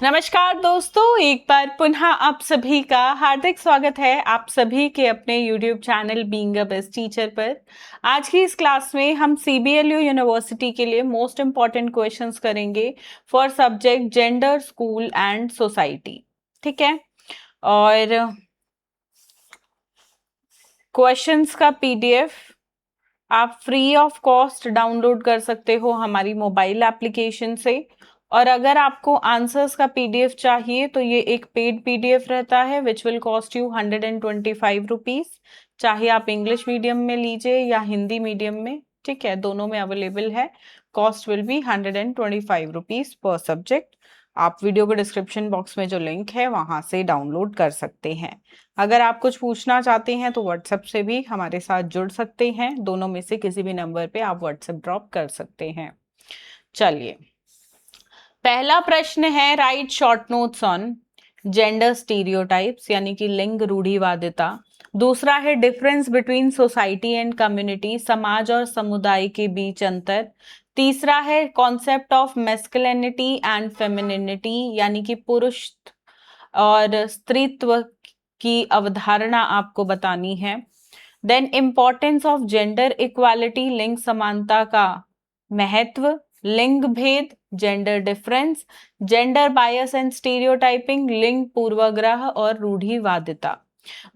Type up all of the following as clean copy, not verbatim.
नमस्कार दोस्तों, एक बार पुनः आप सभी का हार्दिक स्वागत है आप सभी के अपने YouTube channel being a best teacher पर। आज की इस क्लास में हम CBLU यूनिवर्सिटी के लिए मोस्ट इम्पॉर्टेंट क्वेश्चंस करेंगे for subject gender, school and society. ठीक है, और क्वेश्चंस का PDF आप फ्री ऑफ कॉस्ट डाउनलोड कर सकते हो हमारी मोबाइल एप्लीकेशन से। और अगर आपको आंसर्स का PDF चाहिए तो ये एक पेड PDF रहता है which will cost you 125 rupees, चाहे आप इंग्लिश मीडियम में लीजिए या हिंदी मीडियम में। ठीक है, दोनों में अवेलेबल है। Cost will be 125 rupees per subject. आप वीडियो के डिस्क्रिप्शन बॉक्स में जो लिंक है वहां से डाउनलोड कर सकते हैं। अगर आप कुछ पूछना चाहते हैं तो व्हाट्सएप से भी हमारे साथ जुड़ सकते हैं। दोनों में से किसी भी नंबर पे आप व्हाट्सएप ड्रॉप कर सकते हैं। चलिए, पहला प्रश्न है right short notes on gender stereotypes यानी कि लिंग रूढ़िवादिता। दूसरा है difference between society and community, समाज और समुदाय के बीच अंतर। तीसरा है concept of masculinity and femininity यानी कि पुरुष और स्त्रीत्व की अवधारणा आपको बतानी है। Then importance of gender equality, लिंग समानता का महत्व, लिंग भेद, gender difference, gender bias and stereotyping, लिंग पूर्वाग्रह और रूढ़िवादिता।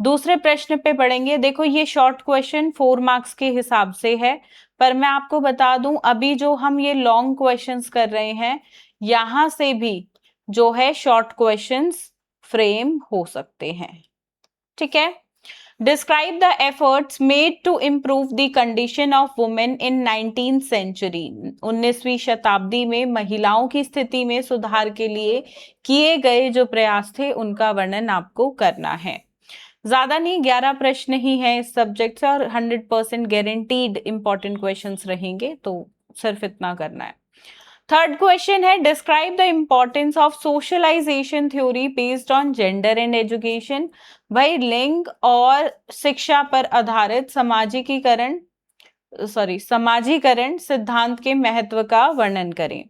दूसरे प्रश्न पे पढ़ेंगे। देखो, ये शॉर्ट क्वेश्चन 4 मार्क्स के हिसाब से है, पर मैं आपको बता दूं अभी जो हम ये लॉन्ग क्वेश्चंस कर रहे हैं यहां से भी जो है शॉर्ट क्वेश्चंस फ्रेम हो सकते हैं। ठीक है, describe the efforts made to improve the condition of women in 19th century. 19वीं शताब्दी में महिलाओं की स्थिति में सुधार के लिए किए गए जो प्रयास थे उनका वर्णन आपको करना है। ज्यादा नहीं, 11 प्रश्न ही हैं इस सब्जेक्ट से और 100% गारंटीड इंपॉर्टेंट क्वेश्चंस रहेंगे, तो सिर्फ इतना करना है। थर्ड क्वेश्चन है describe the importance of socialisation theory based on gender and education. भाई, लिंग और शिक्षा पर आधारित समाजीकरण सिद्धांत के महत्व का वर्णन करें।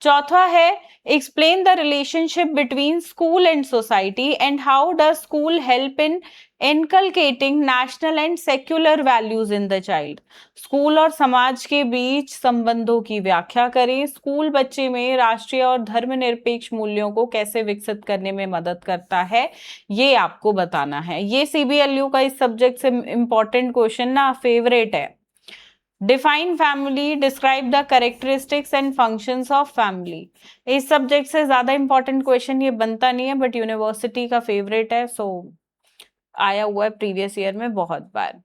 चौथा है explain the relationship between school and society and how does school help in inculcating national and secular values in the child. School और समाज के बीच संबंधों की व्याख्या करें। स्कूल बच्चे में राष्ट्रीय और धर्मनिरपेक्ष मूल्यों को कैसे विकसित करने में मदद करता है, ये आपको बताना है। ये CBLU का इस सब्जेक्ट से इंपॉर्टेंट क्वेश्चन ना फेवरेट है। Define family, describe the characteristics and functions of family. इस सब्जेक्ट से ज्यादा इंपॉर्टेंट क्वेश्चन ये बनता नहीं है, बट यूनिवर्सिटी का फेवरेट है, सो आया हुआ है प्रीवियस ईयर में बहुत बार।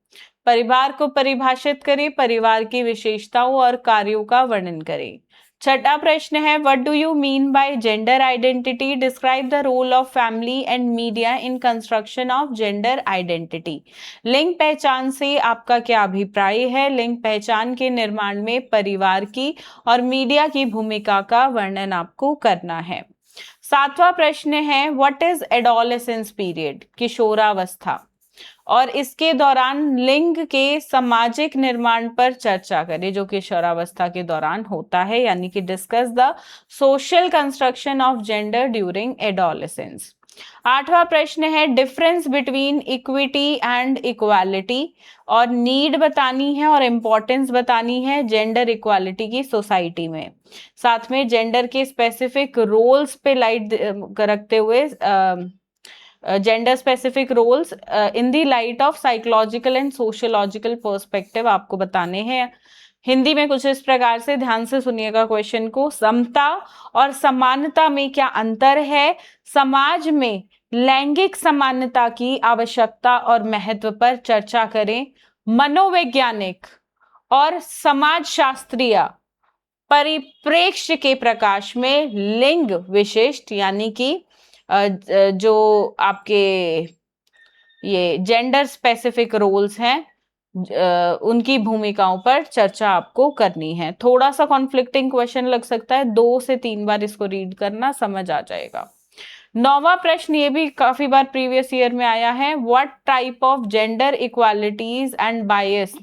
परिवार को परिभाषित करें, परिवार की विशेषताओं और कार्यों का वर्णन करें। छठा प्रश्न है what do you mean by gender identity, describe the role of family and media in construction of gender identity. लिंग पहचान से आपका क्या अभिप्राय है, लिंग पहचान के निर्माण में परिवार की और मीडिया की भूमिका का वर्णन आपको करना है। सातवां प्रश्न है व्हाट इज एडोलेसेंस पीरियड, किशोरावस्था, और इसके दौरान लिंग के सामाजिक निर्माण पर चर्चा करें जो किशोरावस्था के दौरान होता है, यानी कि discuss the social construction of gender during adolescence. आठवां प्रश्न है difference between equity and equality, और नीड बतानी है और इंपॉर्टेंस बतानी है जेंडर इक्वालिटी की सोसाइटी में। साथ में जेंडर के स्पेसिफिक रोल्स पे लाइट रखते हुए gender specific roles in the light of psychological and sociological perspective आपको बताने हैं। हिंदी में कुछ इस प्रकार से, ध्यान से सुनिएगा क्वेश्चन को। समता और समानता में क्या अंतर है, समाज में लैंगिक समानता की आवश्यकता और महत्व पर चर्चा करें। मनोवैज्ञानिक और समाज शास्त्रीय परिप्रेक्ष्य के प्रकाश में लिंग विशिष्ट यानी कि जो आपके ये जेंडर स्पेसिफिक रोल्स हैं उनकी भूमिकाओं पर चर्चा आपको करनी है। थोड़ा सा कॉन्फ्लिक्टिंग क्वेश्चन लग सकता है, 2 से 3 बार इसको रीड करना, समझ आ जाएगा। 9वां प्रश्न ये भी काफी बार प्रीवियस ईयर में आया है, what type of gender equalities and bias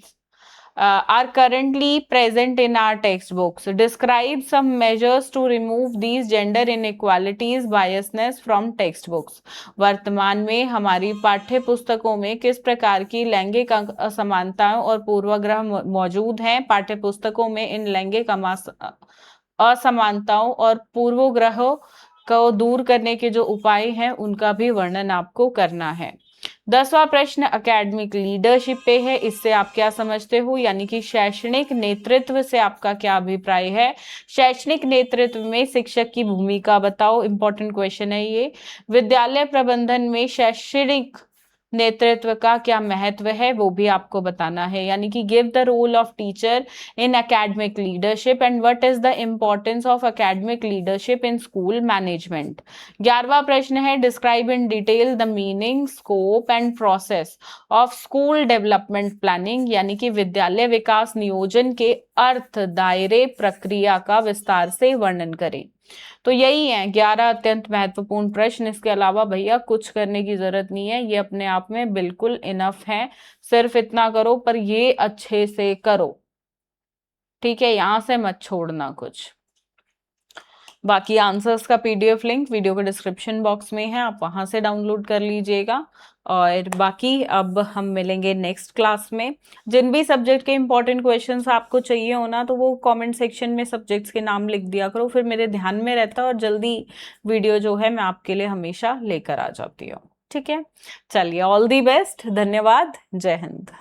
are currently present in our textbooks. Describe some measures to remove these gender inequalities, biasness from textbooks. वर्तमान में हमारी पाठ्य पुस्तकों में किस प्रकार की लैंगिक असमानताओं और पूर्वाग्रह मौजूद हैं? पाठ्य पुस्तकों में इन लैंगिक असमानताओं और पूर्वाग्रहों को दूर करने के जो उपाय हैं उनका भी वर्णन आपको करना है। 10वां प्रश्न एकेडमिक लीडरशिप पे है। इससे आप क्या समझते हो, यानी कि शैक्षणिक नेतृत्व से आपका क्या अभिप्राय है? शैक्षणिक नेतृत्व में शिक्षक की भूमिका बताओ, इंपॉर्टेंट क्वेश्चन है ये। विद्यालय प्रबंधन में शैक्षणिक नेतृत्व का क्या महत्व है वो भी आपको बताना है, यानी कि give the role of teacher in academic leadership and what is the importance of academic leadership in school management. 11वां प्रश्न है describe in detail the meaning, scope and process of school development planning, यानी कि विद्यालय विकास नियोजन के अर्थ, दायरे, प्रक्रिया का विस्तार से वर्णन करें। तो यही है 11 अत्यंत महत्वपूर्ण प्रश्न। इसके अलावा भैया कुछ करने की जरूरत नहीं है, ये अपने आप में बिल्कुल इनफ है। सिर्फ इतना करो, पर ये अच्छे से करो, ठीक है, यहां से मत छोड़ना कुछ। बाकी आंसर्स का पीडीएफ लिंक वीडियो के डिस्क्रिप्शन बॉक्स में है, आप वहां से डाउनलोड कर लीजिएगा। और बाकी अब हम मिलेंगे नेक्स्ट क्लास में। जिन भी सब्जेक्ट के इंपॉर्टेंट क्वेश्चंस आपको चाहिए हो ना, तो वो कमेंट सेक्शन में सब्जेक्ट्स के नाम लिख दिया करो, फिर मेरे ध्यान में रहता है और जल्दी वीडियो जो है मैं आपके लिए हमेशा लेकर आ जाती हूँ। ठीक है, चलिए, ऑल दी बेस्ट, धन्यवाद, जय हिंद।